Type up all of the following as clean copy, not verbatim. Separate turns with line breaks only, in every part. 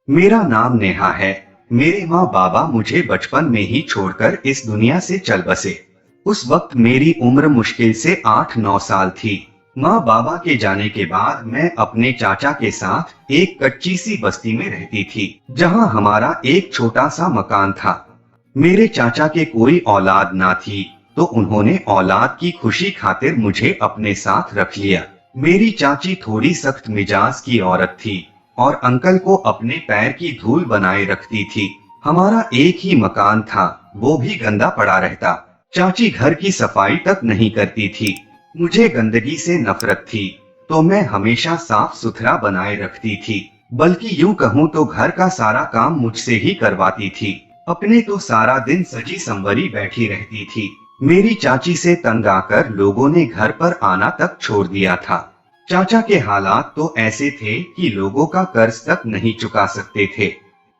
मेरा नाम नेहा है। मेरे माँ बाबा मुझे बचपन में ही छोड़कर इस दुनिया से चल बसे। उस वक्त मेरी उम्र मुश्किल से 8-9 साल थी। माँ बाबा के जाने के बाद मैं अपने चाचा के साथ एक कच्ची सी बस्ती में रहती थी, जहाँ हमारा एक छोटा सा मकान था। मेरे चाचा के कोई औलाद ना थी, तो उन्होंने औलाद की खुशी खातिर मुझे अपने साथ रख लिया। मेरी चाची थोड़ी सख्त मिजाज की औरत थी और अंकल को अपने पैर की धूल बनाए रखती थी। हमारा एक ही मकान था, वो भी गंदा पड़ा रहता। चाची घर की सफाई तक नहीं करती थी। मुझे गंदगी से नफरत थी, तो मैं हमेशा साफ सुथरा बनाए रखती थी। बल्कि यूं कहूँ तो घर का सारा काम मुझसे ही करवाती थी। अपने तो सारा दिन सजी संवरी बैठी रहती थी। मेरी चाची से तंग आकर लोगों ने घर पर आना तक छोड़ दिया था। चाचा के हालात तो ऐसे थे कि लोगों का कर्ज तक नहीं चुका सकते थे।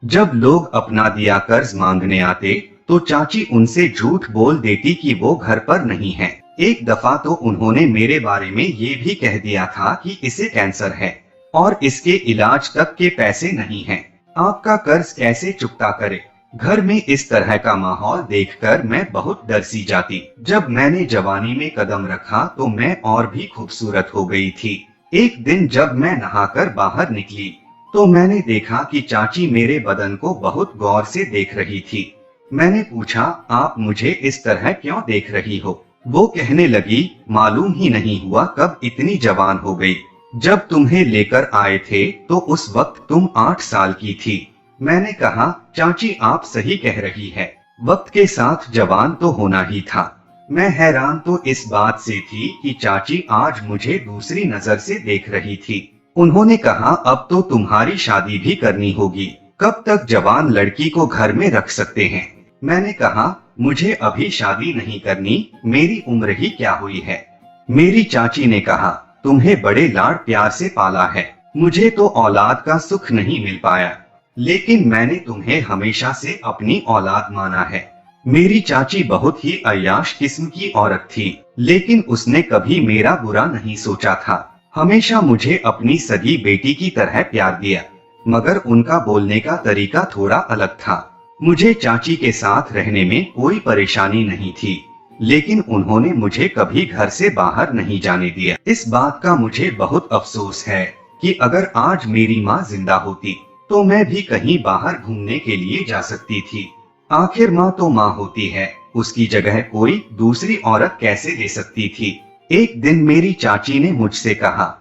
जब लोग अपना दिया कर्ज मांगने आते, तो चाची उनसे झूठ बोल देती कि वो घर पर नहीं है। एक दफा तो उन्होंने मेरे बारे में ये भी कह दिया था कि इसे कैंसर है और इसके इलाज तक के पैसे नहीं हैं। आपका कर्ज कैसे चुकता करे। घर में इस तरह का माहौल देखकर मैं बहुत डर सी जाती। जब मैंने जवानी में कदम रखा तो मैं और भी खूबसूरत हो गई थी। एक दिन जब मैं नहाकर बाहर निकली, तो मैंने देखा कि चाची मेरे बदन को बहुत गौर से देख रही थी। मैंने पूछा, आप मुझे इस तरह क्यों देख रही हो? वो कहने लगी, मालूम ही नहीं हुआ कब इतनी जवान हो गई। जब तुम्हें लेकर आए थे तो उस वक्त तुम 8 साल की थी। मैंने कहा, चाची आप सही कह रही है, वक्त के साथ जवान तो होना ही था। मैं हैरान तो इस बात से थी कि चाची आज मुझे दूसरी नजर से देख रही थी। उन्होंने कहा, अब तो तुम्हारी शादी भी करनी होगी, कब तक जवान लड़की को घर में रख सकते हैं? मैंने कहा, मुझे अभी शादी नहीं करनी, मेरी उम्र ही क्या हुई है। मेरी चाची ने कहा, तुम्हें बड़े लाड प्यार से पाला है, मुझे तो औलाद का सुख नहीं मिल पाया, लेकिन मैंने तुम्हें हमेशा से अपनी औलाद माना है। मेरी चाची बहुत ही अय्याश किस्म की औरत थी, लेकिन उसने कभी मेरा बुरा नहीं सोचा था। हमेशा मुझे अपनी सगी बेटी की तरह प्यार दिया, मगर उनका बोलने का तरीका थोड़ा अलग था। मुझे चाची के साथ रहने में कोई परेशानी नहीं थी, लेकिन उन्होंने मुझे कभी घर से बाहर नहीं जाने दिया। इस बात का मुझे बहुत अफसोस है कि अगर आज मेरी माँ जिंदा होती, तो मैं भी कहीं बाहर घूमने के लिए जा सकती थी। आखिर माँ तो माँ होती है, उसकी जगह कोई दूसरी औरत कैसे ले सकती थी। एक दिन मेरी चाची ने मुझसे कहा,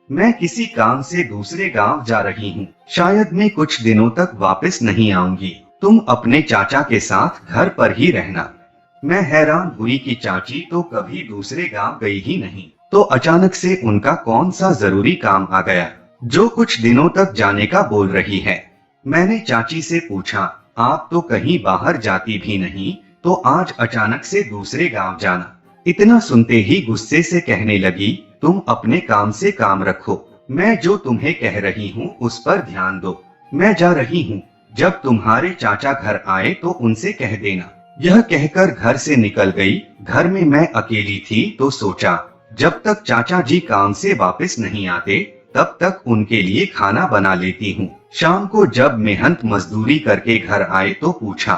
मैं किसी काम से दूसरे गांव जा रही हूँ, शायद मैं कुछ दिनों तक वापस नहीं आऊंगी, तुम अपने चाचा के साथ घर पर ही रहना। मैं हैरान हुई कि चाची तो कभी दूसरे गांव गई ही नहीं, तो अचानक से उनका कौन सा जरूरी काम आ गया जो कुछ दिनों तक जाने का बोल रही है। मैंने चाची से पूछा, आप तो कहीं बाहर जाती भी नहीं, तो आज अचानक से दूसरे गांव जाना? इतना सुनते ही गुस्से से कहने लगी, तुम अपने काम से काम रखो, मैं जो तुम्हें कह रही हूँ उस पर ध्यान दो। मैं जा रही हूँ, जब तुम्हारे चाचा घर आए तो उनसे कह देना। यह कहकर घर से निकल गई। घर में मैं अकेली थी तो सोचा, जब तक चाचा जी काम से वापस नहीं आते, तब तक उनके लिए खाना बना लेती हूँ। शाम को जब मेहनत मजदूरी करके घर आए तो पूछा,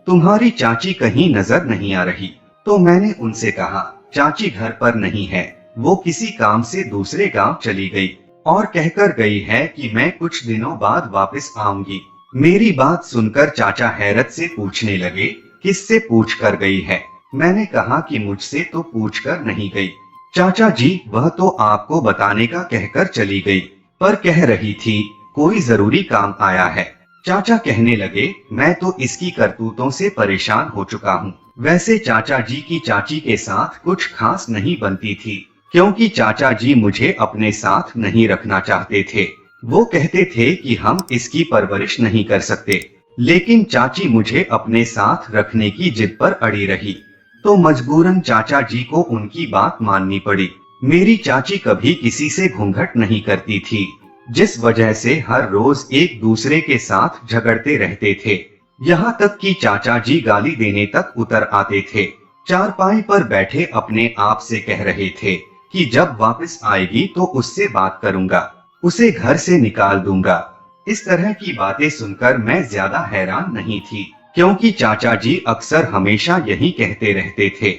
तुम्हारी चाची कहीं नजर नहीं आ रही? तो मैंने उनसे कहा, चाची घर पर नहीं है, वो किसी काम से दूसरे गांव चली गई और कहकर गई है कि मैं कुछ दिनों बाद वापस आऊंगी। मेरी बात सुनकर चाचा हैरत से पूछने लगे, किससे पूछ कर गई है? मैंने कहा कि मुझसे तो पूछ कर नहीं गई। चाचा जी, वह तो आपको बताने का कहकर चली गई, पर कह रही थी कोई जरूरी काम आया है। चाचा कहने लगे, मैं तो इसकी करतूतों से परेशान हो चुका हूँ। वैसे चाचा जी की चाची के साथ कुछ खास नहीं बनती थी, क्योंकि चाचा जी मुझे अपने साथ नहीं रखना चाहते थे। वो कहते थे कि हम इसकी परवरिश नहीं कर सकते, लेकिन चाची मुझे अपने साथ रखने की जिद पर अड़ी रही, तो मजबूरन चाचा जी को उनकी बात माननी पड़ी। मेरी चाची कभी किसी से घूंघट नहीं करती थी, जिस वजह से हर रोज एक दूसरे के साथ झगड़ते रहते थे। यहाँ तक कि चाचा जी गाली देने तक उतर आते थे। चारपाई पर बैठे अपने आप से कह रहे थे कि जब वापस आएगी तो उससे बात करूंगा, उसे घर से निकाल दूंगा। इस तरह की बातें सुनकर मैं ज्यादा हैरान नहीं थी, क्योंकि चाचा जी अक्सर हमेशा यही कहते रहते थे।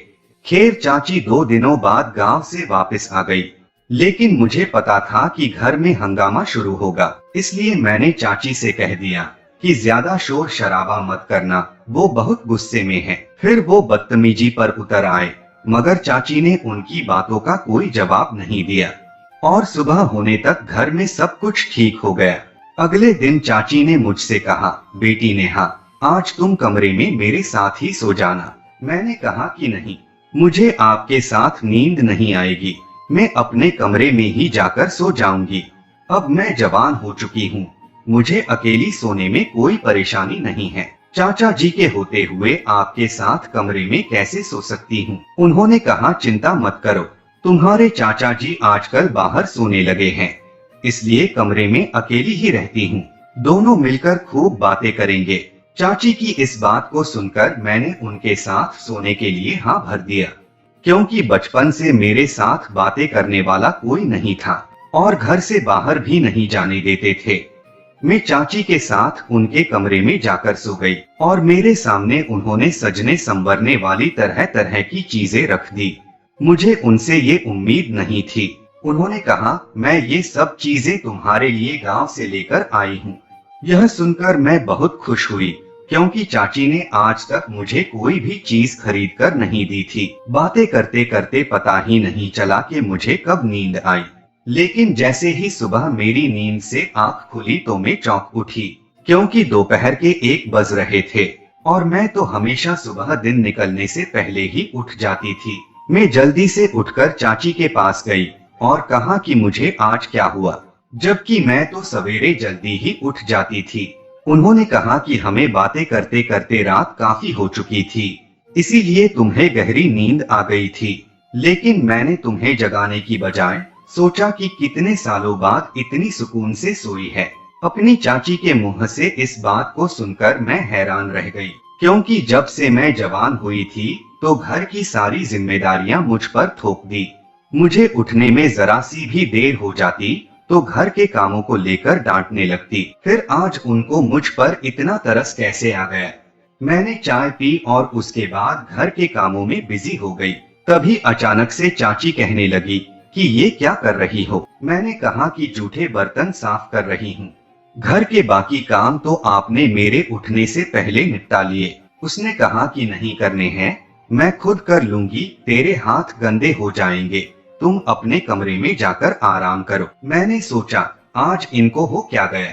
खैर चाची 2 दिनों बाद गांव से वापस आ गई, लेकिन मुझे पता था कि घर में हंगामा शुरू होगा, इसलिए मैंने चाची से कह दिया कि ज्यादा शोर शराबा मत करना, वो बहुत गुस्से में है। फिर वो बदतमीजी पर उतर आए, मगर चाची ने उनकी बातों का कोई जवाब नहीं दिया और सुबह होने तक घर में सब कुछ ठीक हो गया। अगले दिन चाची ने मुझसे कहा, बेटी नेहा, आज तुम कमरे में मेरे साथ ही सो जाना। मैंने कहा कि नहीं, मुझे आपके साथ नींद नहीं आएगी, मैं अपने कमरे में ही जाकर सो जाऊंगी। अब मैं जवान हो चुकी हूँ, मुझे अकेली सोने में कोई परेशानी नहीं है। चाचा जी के होते हुए आपके साथ कमरे में कैसे सो सकती हूँ? उन्होंने कहा, चिंता मत करो, तुम्हारे चाचा जी आजकल बाहर सोने लगे हैं, इसलिए कमरे में अकेली ही रहती हूँ, दोनों मिलकर खूब बातें करेंगे। चाची की इस बात को सुनकर मैंने उनके साथ सोने के लिए हाँ भर दिया, क्योंकि बचपन से मेरे साथ बातें करने वाला कोई नहीं था और घर से बाहर भी नहीं जाने देते थे। मैं चाची के साथ उनके कमरे में जाकर सो गई और मेरे सामने उन्होंने सजने संवरने वाली तरह तरह की चीजें रख दी। मुझे उनसे ये उम्मीद नहीं थी। उन्होंने कहा, मैं ये सब चीजें तुम्हारे लिए गांव से लेकर आई हूँ। यह सुनकर मैं बहुत खुश हुई, क्योंकि चाची ने आज तक मुझे कोई भी चीज खरीद कर नहीं दी थी। बातें करते करते पता ही नहीं चला कि मुझे कब नींद आई, लेकिन जैसे ही सुबह मेरी नींद से आंख खुली तो मैं चौंक उठी, क्योंकि दोपहर के 1 बज रहे थे और मैं तो हमेशा सुबह दिन निकलने से पहले ही उठ जाती थी। मैं जल्दी से उठकर चाची के पास गई और कहा कि मुझे आज क्या हुआ, जबकि मैं तो सवेरे जल्दी ही उठ जाती थी। उन्होंने कहा कि हमें बातें करते करते रात काफी हो चुकी थी, इसीलिए तुम्हें गहरी नींद आ गई थी, लेकिन मैंने तुम्हें जगाने की बजाय सोचा कि कितने सालों बाद इतनी सुकून से सोई है। अपनी चाची के मुंह से इस बात को सुनकर मैं हैरान रह गई, क्योंकि जब से मैं जवान हुई थी तो घर की सारी जिम्मेदारियां मुझ पर थोप दी। मुझे उठने में जरा सी भी देर हो जाती तो घर के कामों को लेकर डांटने लगती। फिर आज उनको मुझ पर इतना तरस कैसे आ गया? मैंने चाय पी और उसके बाद घर के कामों में बिजी हो गई। तभी अचानक से चाची कहने लगी कि ये क्या कर रही हो? मैंने कहा कि जूठे बर्तन साफ कर रही हूँ, घर के बाकी काम तो आपने मेरे उठने से पहले निपटा लिए। उसने कहा कि नहीं करने हैं, मैं खुद कर लूंगी, तेरे हाथ गंदे हो जाएंगे, तुम अपने कमरे में जाकर आराम करो। मैंने सोचा आज इनको हो क्या गया,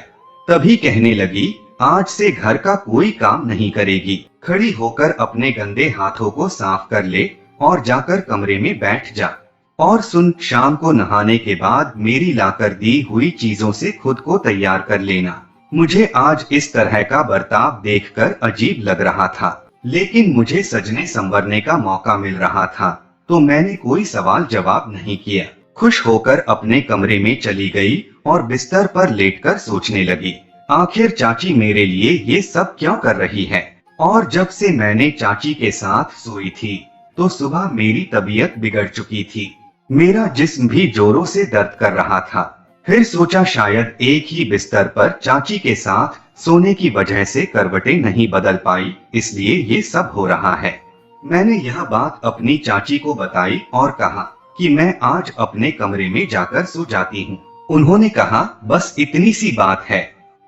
तभी कहने लगी, आज से घर का कोई काम नहीं करेगी, खड़ी होकर अपने गंदे हाथों को साफ कर ले और जाकर कमरे में बैठ जा। और सुन, शाम को नहाने के बाद मेरी लाकर दी हुई चीजों से खुद को तैयार कर लेना। मुझे आज इस तरह का बर्ताव देखकर अजीब लग रहा था, लेकिन मुझे सजने संवरने का मौका मिल रहा था, तो मैंने कोई सवाल जवाब नहीं किया। खुश होकर अपने कमरे में चली गई और बिस्तर पर लेटकर सोचने लगी, आखिर चाची मेरे लिए ये सब क्यों कर रही है? और जब से मैंने चाची के साथ सोई थी तो सुबह मेरी तबीयत बिगड़ चुकी थी, मेरा जिस्म भी जोरों से दर्द कर रहा था। फिर सोचा शायद एक ही बिस्तर पर चाची के साथ सोने की वजह से करवटें नहीं बदल पाई, इसलिए ये सब हो रहा है। मैंने यह बात अपनी चाची को बताई और कहा कि मैं आज अपने कमरे में जाकर सो जाती हूँ। उन्होंने कहा, बस इतनी सी बात है,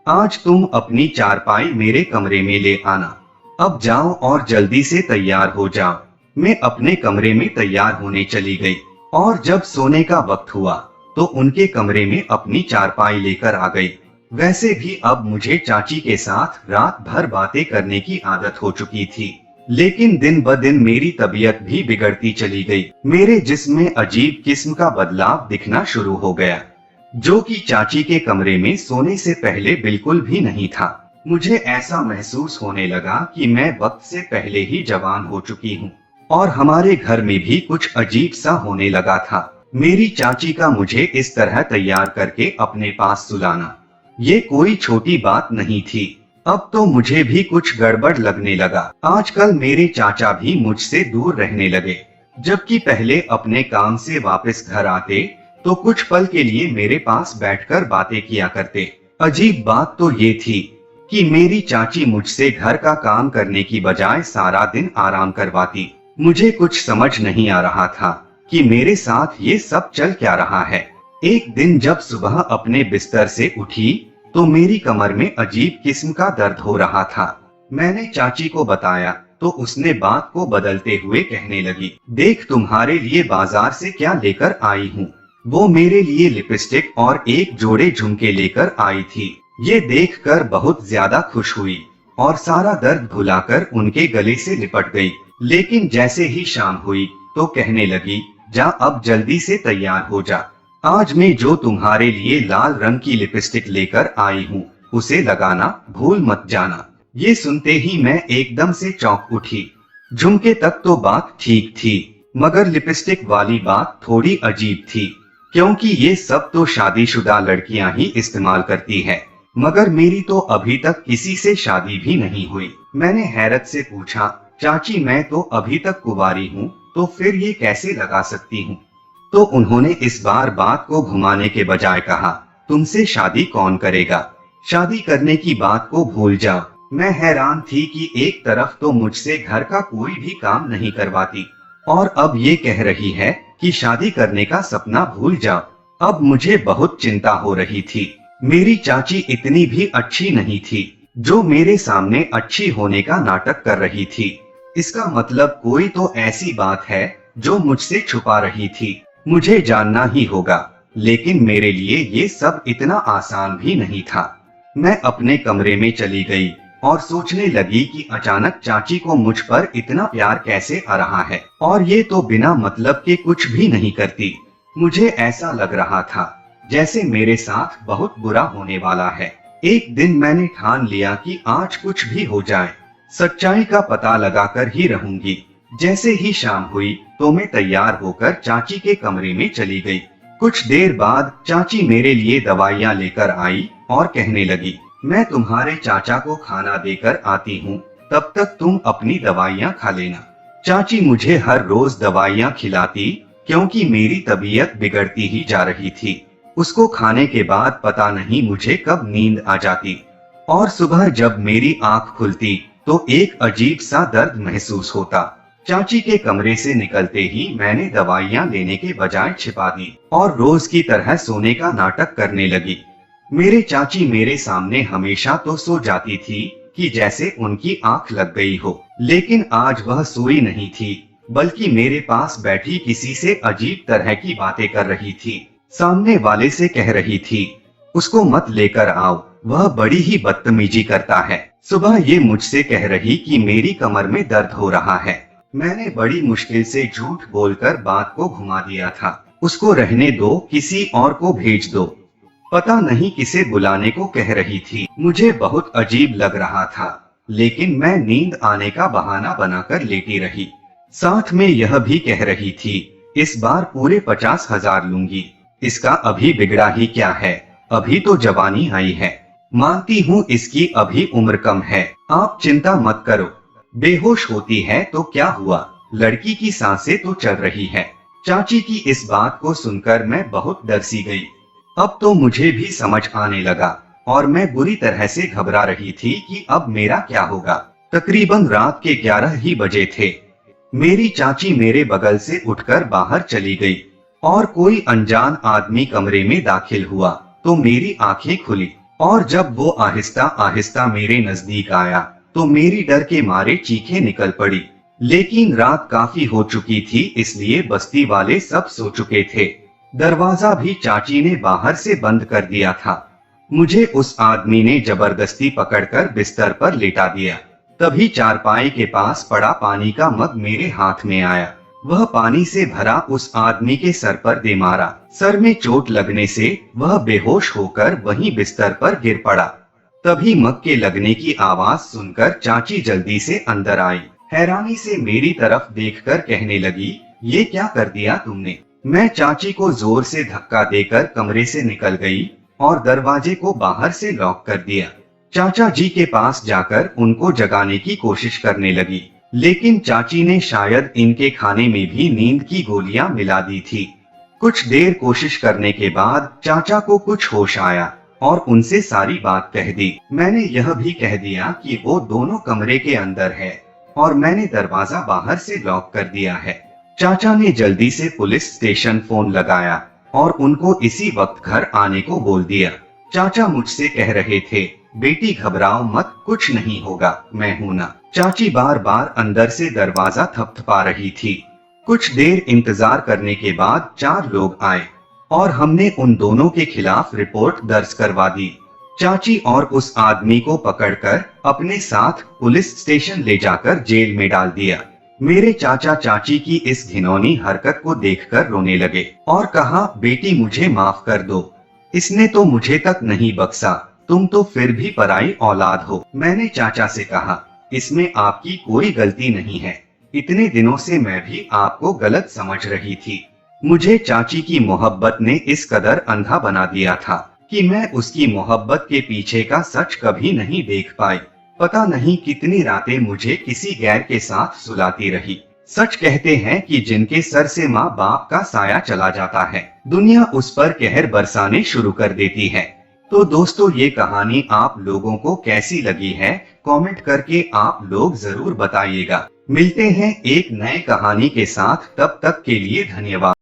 आज तुम अपनी चारपाई मेरे कमरे में ले आना। अब जाओ और जल्दी से तैयार हो जाओ। मैं अपने कमरे में तैयार होने चली गई और जब सोने का वक्त हुआ तो उनके कमरे में अपनी चारपाई लेकर आ गई। वैसे भी अब मुझे चाची के साथ रात भर बातें करने की आदत हो चुकी थी, लेकिन दिन ब दिन मेरी तबीयत भी बिगड़ती चली गई। मेरे जिस्म में अजीब किस्म का बदलाव दिखना शुरू हो गया, जो कि चाची के कमरे में सोने से पहले बिल्कुल भी नहीं था। मुझे ऐसा महसूस होने लगा कि मैं वक्त से पहले ही जवान हो चुकी हूँ और हमारे घर में भी कुछ अजीब सा होने लगा था। मेरी चाची का मुझे इस तरह तैयार करके अपने पास सुलाना, ये कोई छोटी बात नहीं थी। अब तो मुझे भी कुछ गड़बड़ लगने लगा। आजकल मेरे चाचा भी मुझसे दूर रहने लगे, जबकि पहले अपने काम से वापस घर आते तो कुछ पल के लिए मेरे पास बैठकर बातें किया करते। अजीब बात तो ये थी कि मेरी चाची मुझसे घर का काम करने की बजाय सारा दिन आराम करवाती। मुझे कुछ समझ नहीं आ रहा था कि मेरे साथ ये सब चल क्या रहा है। एक दिन जब सुबह अपने बिस्तर से उठी तो मेरी कमर में अजीब किस्म का दर्द हो रहा था। मैंने चाची को बताया तो उसने बात को बदलते हुए कहने लगी, देख तुम्हारे लिए बाजार से क्या लेकर आई हूँ। वो मेरे लिए लिपस्टिक और एक जोड़े झुमके लेकर आई थी। ये देखकर बहुत ज्यादा खुश हुई और सारा दर्द भुलाकर उनके गले से लिपट गई। लेकिन जैसे ही शाम हुई तो कहने लगी, जा अब जल्दी से तैयार हो जा। आज मैं जो तुम्हारे लिए लाल रंग की लिपस्टिक लेकर आई हूँ उसे लगाना भूल मत जाना। ये सुनते ही मैं एकदम से चौंक उठी। झुमके तक तो बात ठीक थी मगर लिपस्टिक वाली बात थोड़ी अजीब थी, क्योंकि ये सब तो शादीशुदा लड़कियां ही इस्तेमाल करती है, मगर मेरी तो अभी तक किसी से शादी भी नहीं हुई। मैंने हैरत से पूछा, चाची मैं तो अभी तक कुंवारी हूँ तो फिर ये कैसे लगा सकती हूँ। तो उन्होंने इस बार बात को घुमाने के बजाय कहा, तुमसे शादी कौन करेगा, शादी करने की बात को भूल जाओ। मैं हैरान थी कि एक तरफ तो मुझसे घर का कोई भी काम नहीं करवाती और अब ये कह रही है कि शादी करने का सपना भूल जाओ। अब मुझे बहुत चिंता हो रही थी। मेरी चाची इतनी भी अच्छी नहीं थी जो मेरे सामने अच्छी होने का नाटक कर रही थी। इसका मतलब कोई तो ऐसी बात है जो मुझसे छुपा रही थी। मुझे जानना ही होगा। लेकिन मेरे लिए ये सब इतना आसान भी नहीं था। मैं अपने कमरे में चली गई और सोचने लगी कि अचानक चाची को मुझ पर इतना प्यार कैसे आ रहा है, और ये तो बिना मतलब के कुछ भी नहीं करती। मुझे ऐसा लग रहा था जैसे मेरे साथ बहुत बुरा होने वाला है। एक दिन मैंने ठान लिया कि आज कुछ भी हो जाए सच्चाई का पता लगाकर ही रहूंगी। जैसे ही शाम हुई तो मैं तैयार होकर चाची के कमरे में चली गई। कुछ देर बाद चाची मेरे लिए दवाइयाँ लेकर आई और कहने लगी, मैं तुम्हारे चाचा को खाना देकर आती हूँ, तब तक तुम अपनी दवाइयाँ खा लेना। चाची मुझे हर रोज दवाइयाँ खिलाती क्योंकि मेरी तबीयत बिगड़ती ही जा रही थी। उसको खाने के बाद पता नहीं मुझे कब नींद आ जाती और सुबह जब मेरी आंख खुलती तो एक अजीब सा दर्द महसूस होता। चाची के कमरे से निकलते ही मैंने दवाइयाँ लेने के बजाय छिपा दी और रोज की तरह सोने का नाटक करने लगी। मेरे चाची मेरे सामने हमेशा तो सो जाती थी कि जैसे उनकी आंख लग गई हो, लेकिन आज वह सोई नहीं थी बल्कि मेरे पास बैठी किसी से अजीब तरह की बातें कर रही थी। सामने वाले से कह रही थी, उसको मत लेकर आओ, वह बड़ी ही बदतमीजी करता है। सुबह ये मुझसे कह रही कि मेरी कमर में दर्द हो रहा है। मैंने बड़ी मुश्किल से झूठ बोलकर बात को घुमा दिया था। उसको रहने दो, किसी और को भेज दो। पता नहीं किसे बुलाने को कह रही थी। मुझे बहुत अजीब लग रहा था, लेकिन मैं नींद आने का बहाना बनाकर लेटी रही। साथ में यह भी कह रही थी, इस बार पूरे 50,000 लूंगी। इसका अभी बिगड़ा ही क्या है, अभी तो जवानी आई है। मानती हूँ इसकी अभी उम्र कम है, आप चिंता मत करो। बेहोश होती है तो क्या हुआ, लड़की की सांसें तो चल रही है। चाची की इस बात को सुनकर मैं बहुत डर सी गई। अब तो मुझे भी समझ आने लगा और मैं बुरी तरह से घबरा रही थी कि अब मेरा क्या होगा। तकरीबन रात के 11 ही बजे थे। मेरी चाची मेरे बगल से उठकर बाहर चली गई और कोई अनजान आदमी कमरे में दाखिल हुआ तो मेरी आंखें खुली और जब वो आहिस्ता आहिस्ता मेरे नजदीक आया तो मेरी डर के मारे चीखें निकल पड़ी। लेकिन रात काफी हो चुकी थी, इसलिए बस्ती वाले सब सो चुके थे। दरवाजा भी चाची ने बाहर से बंद कर दिया था। मुझे उस आदमी ने जबरदस्ती पकड़कर बिस्तर पर लेटा दिया। तभी चारपाई के पास पड़ा पानी का मग मेरे हाथ में आया। वह पानी से भरा उस आदमी के सर पर दे मारा। सर में चोट लगने से वह बेहोश होकर वहीं बिस्तर पर गिर पड़ा। तभी मग के लगने की आवाज सुनकर चाची जल्दी से अंदर आई। हैरानी से मेरी तरफ देखकर कहने लगी, ये क्या कर दिया तुमने। मैं चाची को जोर से धक्का देकर कमरे से निकल गई और दरवाजे को बाहर से लॉक कर दिया। चाचा जी के पास जाकर उनको जगाने की कोशिश करने लगी, लेकिन चाची ने शायद इनके खाने में भी नींद की गोलियां मिला दी थी। कुछ देर कोशिश करने के बाद चाचा को कुछ होश आया और उनसे सारी बात कह दी। मैंने यह भी कह दिया कि वो दोनों कमरे के अंदर है और मैंने दरवाजा बाहर से लॉक कर दिया है। चाचा ने जल्दी से पुलिस स्टेशन फोन लगाया और उनको इसी वक्त घर आने को बोल दिया। चाचा मुझसे कह रहे थे, बेटी घबराओ मत, कुछ नहीं होगा, मैं हूं ना। चाची बार बार अंदर से दरवाजा थपथपा रही थी। कुछ देर इंतजार करने के बाद 4 लोग आए और हमने उन दोनों के खिलाफ रिपोर्ट दर्ज करवा दी। चाची और उस आदमी को पकड़कर अपने साथ पुलिस स्टेशन ले जाकर जेल में डाल दिया। मेरे चाचा चाची की इस घिनौनी हरकत को देखकर रोने लगे और कहा, बेटी मुझे माफ कर दो, इसने तो मुझे तक नहीं बख्शा, तुम तो फिर भी पराई औलाद हो। मैंने चाचा से कहा, इसमें आपकी कोई गलती नहीं है, इतने दिनों से मैं भी आपको गलत समझ रही थी। मुझे चाची की मोहब्बत ने इस कदर अंधा बना दिया था कि मैं उसकी मोहब्बत के पीछे का सच कभी नहीं देख पाई। पता नहीं कितनी रातें मुझे किसी गैर के साथ सुलाती रही। सच कहते हैं कि जिनके सर से माँ बाप का साया चला जाता है, दुनिया उस पर कहर बरसाने शुरू कर देती है। तो दोस्तों, ये कहानी आप लोगों को कैसी लगी है, कमेंट करके आप लोग जरूर बताइएगा। मिलते हैं एक नए कहानी के साथ, तब तक के लिए धन्यवाद।